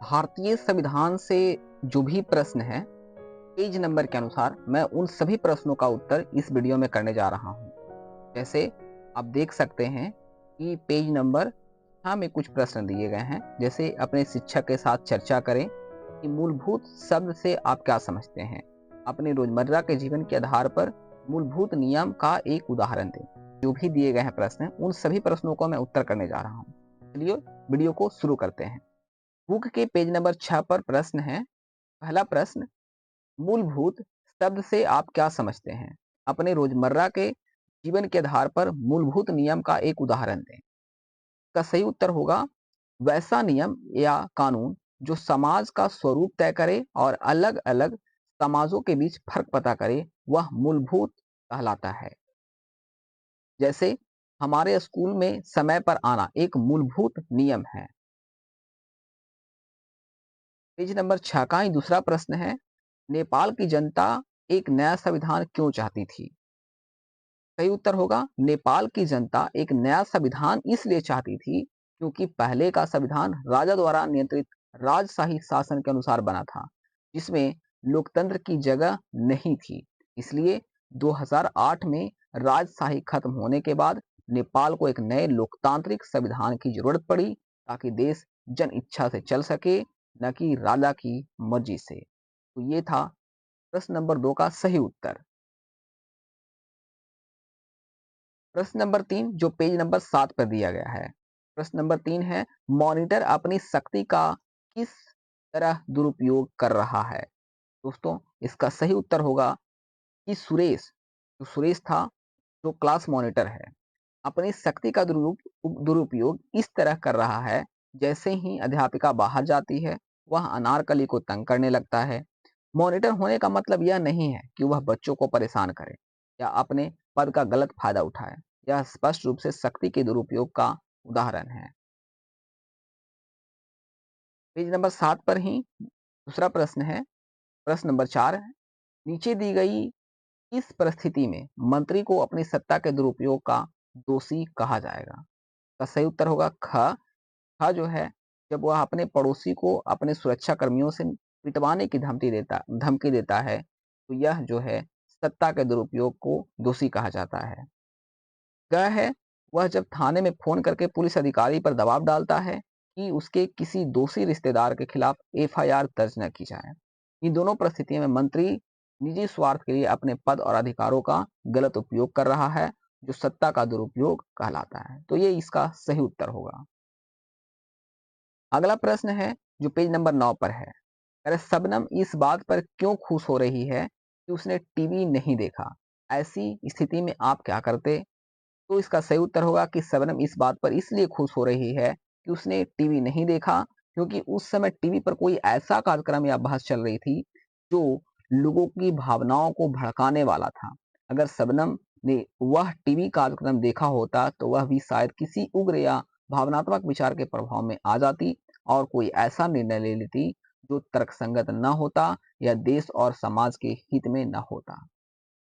भारतीय संविधान से जो भी प्रश्न है, पेज नंबर के अनुसार मैं उन सभी प्रश्नों का उत्तर इस वीडियो में करने जा रहा हूँ। जैसे आप देख सकते हैं कि पेज नंबर 6 में कुछ प्रश्न दिए गए हैं। जैसे अपने शिक्षक के साथ चर्चा करें कि मूलभूत शब्द से आप क्या समझते हैं। अपने रोजमर्रा के जीवन के आधार पर मूलभूत नियम का एक उदाहरण दें। जो भी दिए गए हैं प्रश्न, उन सभी प्रश्नों को मैं उत्तर करने जा रहा हूँ। चलिए वीडियो को शुरू करते हैं। बुक के पेज नंबर 6 पर प्रश्न है। पहला प्रश्न, मूलभूत शब्द से आप क्या समझते हैं। अपने रोजमर्रा के जीवन के आधार पर मूलभूत नियम का एक उदाहरण दें। इसका सही उत्तर होगा वैसा नियम या कानून जो समाज का स्वरूप तय करे और अलग अलग समाजों के बीच फर्क पता करे, वह मूलभूत कहलाता है। जैसे हमारे स्कूल में समय पर आना एक मूलभूत नियम है। पेज नंबर 6 का ही दूसरा प्रश्न है, नेपाल की जनता एक नया संविधान क्यों चाहती थी। सही उत्तर होगा नेपाल की जनता एक नया संविधान इसलिए चाहती थी क्योंकि पहले का संविधान राजा द्वारा नियंत्रित राजशाही शासन के अनुसार बना था, जिसमें लोकतंत्र की जगह नहीं थी। इसलिए 2008 में राजशाही खत्म होने के बाद नेपाल को एक नए लोकतांत्रिक संविधान की जरूरत पड़ी, ताकि देश जन इच्छा से चल सके, न कि राजा की मर्जी से। तो ये था प्रश्न नंबर 2 का सही उत्तर। प्रश्न नंबर 3 जो पेज नंबर 7 पर दिया गया है। प्रश्न नंबर 3 है, मॉनिटर अपनी शक्ति का किस तरह दुरुपयोग कर रहा है। दोस्तों, इसका सही उत्तर होगा कि सुरेश था, जो क्लास मॉनिटर है, अपनी शक्ति का दुरुपयोग इस तरह कर रहा है। जैसे ही अध्यापिका बाहर जाती है, वह अनारकली को तंग करने लगता है। मॉनिटर होने का मतलब यह नहीं है कि वह बच्चों को परेशान करे या अपने पद का गलत फायदा उठाए। यह स्पष्ट रूप से शक्ति के दुरुपयोग का उदाहरण है। पेज नंबर 7 पर ही दूसरा प्रश्न है। प्रश्न नंबर 4 है, नीचे दी गई इस परिस्थिति में मंत्री को अपनी सत्ता के दुरुपयोग का दोषी कहा जाएगा। का सही उत्तर होगा ख। ख जो है, जब वह अपने पड़ोसी को अपने सुरक्षा कर्मियों से पिटवाने की धमकी देता है, तो यह जो है सत्ता के दुरुपयोग को दोषी कहा जाता है। ग है, वह जब थाने में फोन करके पुलिस अधिकारी पर दबाव डालता है कि उसके किसी दोषी रिश्तेदार के खिलाफ एफआईआर दर्ज न की जाए। इन दोनों परिस्थितियों में मंत्री निजी स्वार्थ के लिए अपने पद और अधिकारों का गलत उपयोग कर रहा है, जो सत्ता का दुरुपयोग कहलाता है। तो ये इसका सही उत्तर होगा। अगला प्रश्न है जो पेज नंबर 9 पर है। अरे शबनम इस बात पर क्यों खुश हो रही है कि उसने टीवी नहीं देखा। ऐसी स्थिति में आप क्या करते। तो इसका सही उत्तर होगा कि शबनम इस बात पर इसलिए खुश हो रही है कि उसने टीवी नहीं देखा, क्योंकि उस समय टीवी पर कोई ऐसा कार्यक्रम या बहस चल रही थी जो लोगों की भावनाओं को भड़काने वाला था। अगर शबनम ने वह टीवी कार्यक्रम देखा होता तो वह भी शायद किसी उग्र या भावनात्मक विचार के प्रभाव में आ जाती और कोई ऐसा निर्णय ले लेती जो तर्कसंगत न होता या देश और समाज के हित में न होता।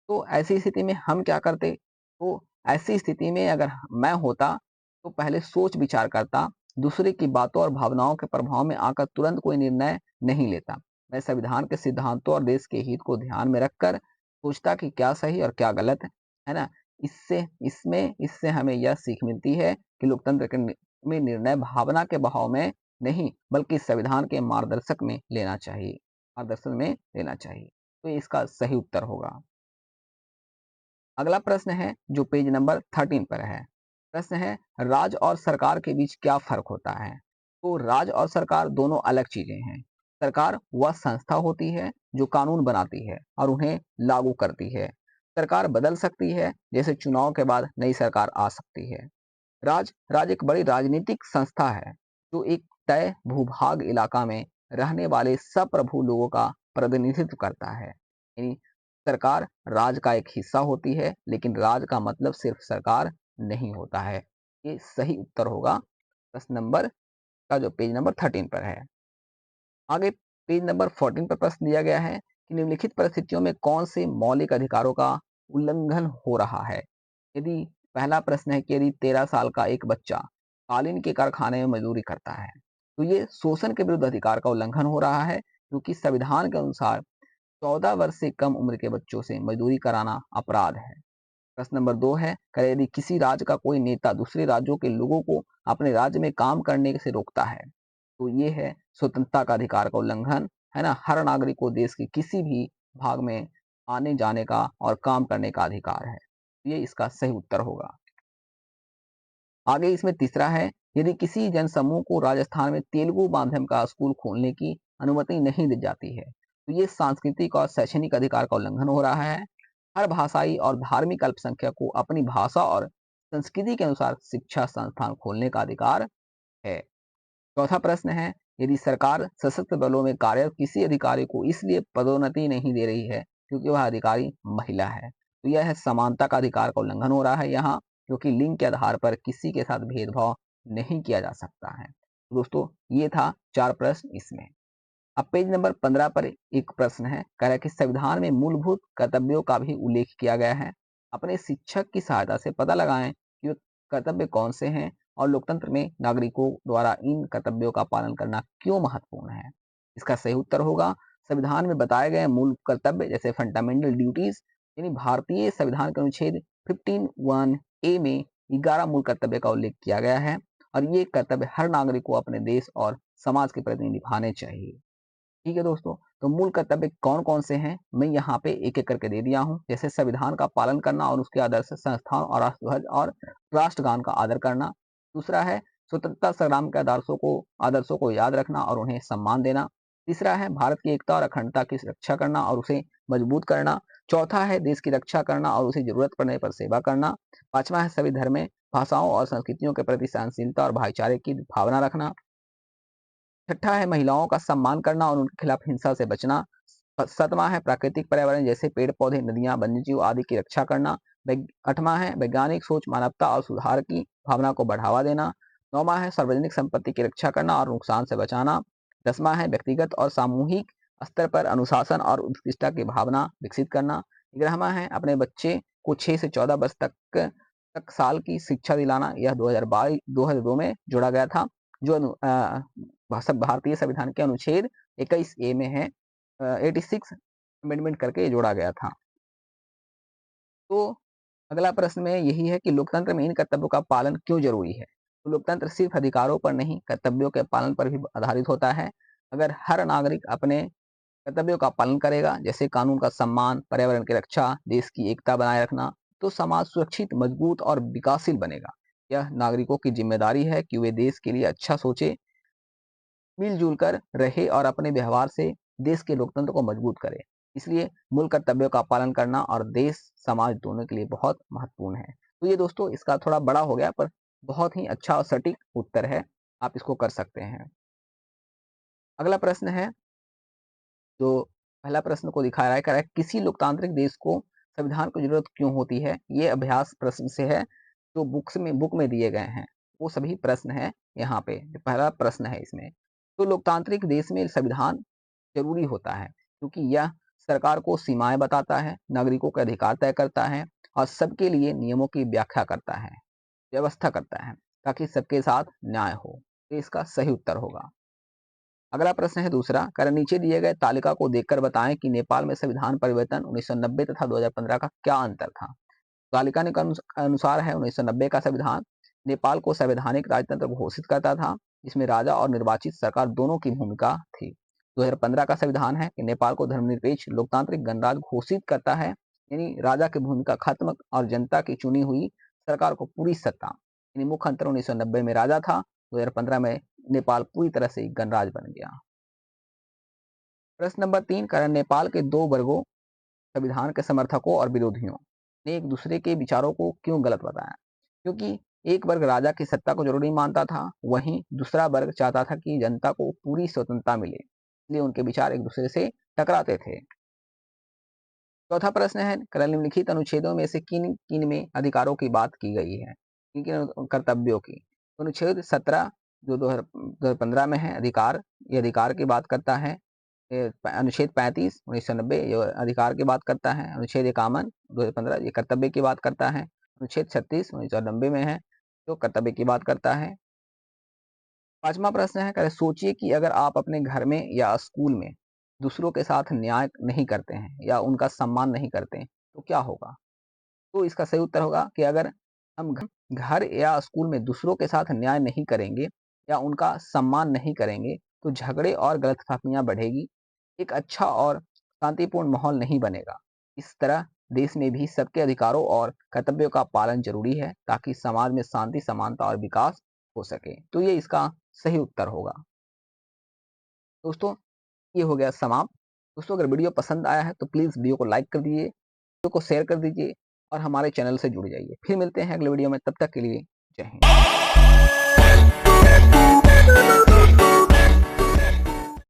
तो ऐसी स्थिति में हम क्या करते। तो ऐसी स्थिति में अगर मैं होता तो पहले सोच विचार करता, दूसरे की बातों और भावनाओं के प्रभाव में आकर तुरंत कोई निर्णय नहीं लेता। मैं संविधान के सिद्धांतों और देश के हित को ध्यान में रखकर सोचता कि क्या सही और क्या गलत है ना। इससे हमें यह सीख मिलती है कि लोकतंत्र में निर्णय भावना के बहाव में नहीं, बल्कि संविधान के मार्गदर्शन में लेना चाहिए। तो इसका सही उत्तर होगा। अगला प्रश्न है जो पेज नंबर 13 पर है। प्रश्न है, राज और सरकार के बीच क्या फर्क होता है। तो राज और सरकार दोनों अलग चीजें हैं। सरकार वह संस्था होती है जो कानून बनाती है और उन्हें लागू करती है। सरकार बदल सकती है, जैसे चुनाव के बाद नई सरकार आ सकती है। राज एक बड़ी राजनीतिक संस्था है जो एक तय भूभाग इलाका में रहने वाले सप्रभु लोगों का प्रतिनिधित्व करता है। यानी सरकार राज का एक हिस्सा होती है, लेकिन राज का मतलब सिर्फ सरकार नहीं होता है। ये सही उत्तर होगा प्रश्न नंबर का जो पेज नंबर 13 पर है। आगे पेज नंबर 14 पर प्रश्न दिया गया है कि निम्नलिखित परिस्थितियों में कौन से मौलिक अधिकारों का उल्लंघन हो रहा है। यदि पहला प्रश्न है कि यदि 13 साल का एक बच्चा कालीन के कारखाने में मजदूरी करता है, तो ये शोषण के विरुद्ध अधिकार का उल्लंघन हो रहा है, क्योंकि संविधान के अनुसार 14 वर्ष से कम उम्र के बच्चों से मजदूरी कराना अपराध है। प्रश्न नंबर 2 है, यदि किसी राज्य का कोई नेता दूसरे राज्यों के लोगों को अपने राज्य में काम करने से रोकता है, तो ये है स्वतंत्रता का अधिकार का उल्लंघन, है ना। हर नागरिक को देश के किसी भी भाग में आने जाने का और काम करने का अधिकार है। ये इसका सही उत्तर होगा। आगे इसमें तीसरा है, यदि किसी जनसमूह को राजस्थान में तेलुगु माध्यम का स्कूल खोलने की अनुमति नहीं दी जाती है, तो ये सांस्कृतिक और शैक्षणिक अधिकार का उल्लंघन हो रहा है। हर भाषाई और धार्मिक अल्पसंख्यक को अपनी भाषा और संस्कृति के अनुसार शिक्षा संस्थान खोलने का अधिकार है। चौथा प्रश्न है, यदि सरकार सशस्त्र बलों में कार्यरत किसी अधिकारी को इसलिए पदोन्नति नहीं दे रही है क्योंकि वह अधिकारी महिला है, तो यह है समानता का अधिकार का उल्लंघन हो रहा है यहाँ, क्योंकि लिंग के आधार पर किसी के साथ भेदभाव नहीं किया जा सकता है। तो दोस्तों ये था 4 प्रश्न इसमें। अब पेज नंबर 15 पर एक प्रश्न है, कह रहा है कि संविधान में मूलभूत कर्तव्यों का भी उल्लेख किया गया है। अपने शिक्षक की सहायता से पता लगाएं कि वे कर्तव्य कौन से हैं और लोकतंत्र में नागरिकों द्वारा इन कर्तव्यों का पालन करना क्यों महत्वपूर्ण है। इसका सही उत्तर होगा, संविधान में बताए गए मूल कर्तव्य जैसे फंडामेंटल ड्यूटीज, यानी भारतीय संविधान के अनुच्छेद 15(1)(a) में 11 मूल कर्तव्य का उल्लेख किया गया है और ये कर्तव्य हर नागरिक को अपने देश और समाज के प्रति निभाने चाहिए। ठीक है दोस्तों, तो मूल कर्तव्य कौन कौन से हैं मैं यहाँ पे एक एक करके दे दिया हूँ। जैसे संविधान का पालन करना और उसके आदर्श संस्थान और राष्ट्रध्वज और राष्ट्रगान का आदर करना। दूसरा है स्वतंत्रता संग्राम के आदर्शों को याद रखना और उन्हें सम्मान देना। तीसरा है भारत की एकता और अखंडता की रक्षा करना और उसे मजबूत करना। चौथा है देश की रक्षा करना और उसे जरूरत पड़ने पर सेवा करना। पांचवा है सभी धर्म, भाषाओं और संस्कृतियों के प्रति सहनशीलता और भाईचारे की भावना रखना। छठा है महिलाओं का सम्मान करना और उनके खिलाफ हिंसा से बचना। सातवां है प्राकृतिक पर्यावरण जैसे पेड़ पौधे, नदियां, वन्यजीव आदि की रक्षा करना। आठवां है वैज्ञानिक सोच, मानवता और सुधार की भावना को बढ़ावा देना। नौवां है सार्वजनिक संपत्ति की रक्षा करना और नुकसान से बचाना। 10वां है व्यक्तिगत और सामूहिक स्तर पर अनुशासन और उत्कृष्टता की भावना विकसित करना। 11वां है अपने बच्चे को 6 से 14 वर्ष तक साल की शिक्षा दिलाना। यह 2002 में जोड़ा गया था, जो भारतीय संविधान के अनुच्छेद 21(a) में है। 86 अमेंडमेंट करके जोड़ा गया था। तो अगला प्रश्न में यही है कि लोकतंत्र में इन कर्तव्यों का पालन क्यों जरूरी है। तो लोकतंत्र सिर्फ अधिकारों पर नहीं, कर्तव्यों के पालन पर भी आधारित होता है। अगर हर नागरिक अपने कर्तव्यों का पालन करेगा, जैसे कानून का सम्मान, पर्यावरण की रक्षा, देश की एकता बनाए रखना, तो समाज सुरक्षित, मजबूत और विकासशील बनेगा। यह नागरिकों की जिम्मेदारी है कि वे देश के लिए अच्छा सोचे, मिलजुल कर रहे और अपने व्यवहार से देश के लोकतंत्र को मजबूत करे। इसलिए मूल कर्तव्यों का पालन करना और देश समाज दोनों के लिए बहुत महत्वपूर्ण है। तो ये दोस्तों इसका थोड़ा बड़ा हो गया, पर बहुत ही अच्छा और सटीक उत्तर है, आप इसको कर सकते हैं। अगला प्रश्न है, जो पहला प्रश्न को दिखा रहा है, कह रहा है किसी लोकतांत्रिक देश को संविधान की जरूरत क्यों होती है। ये अभ्यास प्रश्न से है, जो बुक में दिए गए हैं वो सभी प्रश्न है। यहाँ पे जो पहला प्रश्न है इसमें, तो लोकतांत्रिक देश में संविधान जरूरी होता है क्योंकि यह सरकार को सीमाएं बताता है, नागरिकों के अधिकार तय करता है और सबके लिए नियमों की व्याख्या करता है, व्यवस्था करता है, ताकि सबके साथ न्याय हो। तो इसका सही उत्तर होगा। अगला प्रश्न है दूसरा, कारण नीचे दिए गए तालिका को देखकर बताएं कि नेपाल में संविधान परिवर्तन 1990 तथा 2015 का क्या अंतर था। तालिका के अनुसार है 1990 का संविधान नेपाल को संवैधानिक राजतंत्र घोषित करता था, जिसमें राजा और निर्वाचित सरकार दोनों की भूमिका थी। 2015 का संविधान है कि नेपाल को धर्मनिरपेक्ष लोकतांत्रिक गणराज्य घोषित करता है, यानी राजा की भूमिका खत्म और जनता की चुनी हुई सरकार को पूरी सत्ता। यानी मुख्य अंतर 1990 में राजा था, 2015 में नेपाल पूरी तरह से गणराज्य बन गया। प्रश्न नंबर 3, कारण नेपाल के दो वर्गों, संविधान के समर्थकों और विरोधियों ने एक दूसरे के विचारों को क्यों गलत बताया। क्योंकि एक वर्ग राजा की सत्ता को जरूरी मानता था, वहीं दूसरा वर्ग चाहता था कि जनता को पूरी स्वतंत्रता मिले, इसलिए उनके विचार एक दूसरे से टकराते थे। चौथा प्रश्न है, निम्नलिखित अनुच्छेदों में से किन किन में अधिकारों की बात की गई है, किन किन कर्तव्यों की। तो अनुच्छेद 17 जो 2015 में है अधिकार, ये अधिकार की बात करता है। अनुच्छेद 35 1990 ये अधिकार की बात करता है। अनुच्छेद 51 2015 ये कर्तव्य की बात करता है। अनुच्छेद 36 1990 में है जो कर्तव्य की बात करता है। 5वां प्रश्न है, कह सोचिए कि अगर आप अपने घर में या स्कूल में दूसरों के साथ न्याय नहीं करते हैं या उनका सम्मान नहीं करते हैं, तो क्या होगा? तो इसका सही उत्तर होगा कि अगर हम घर या स्कूल में दूसरों के साथ न्याय नहीं करेंगे या उनका सम्मान नहीं करेंगे, तो झगड़े और गलतफहमियां बढ़ेगी, एक अच्छा और शांतिपूर्ण माहौल नहीं बनेगा। इस तरह देश में भी सबके अधिकारों और कर्तव्यों का पालन जरूरी है ताकि समाज में शांति, समानता और विकास हो सके। तो ये इसका सही उत्तर होगा। दोस्तों, ये हो गया समाप्त। दोस्तों, अगर वीडियो पसंद आया है तो प्लीज़ वीडियो को लाइक कर दीजिए, वीडियो को शेयर कर दीजिए और हमारे चैनल से जुड़ जाइए। फिर मिलते हैं अगले वीडियो में, तब तक के लिए जय हिंद।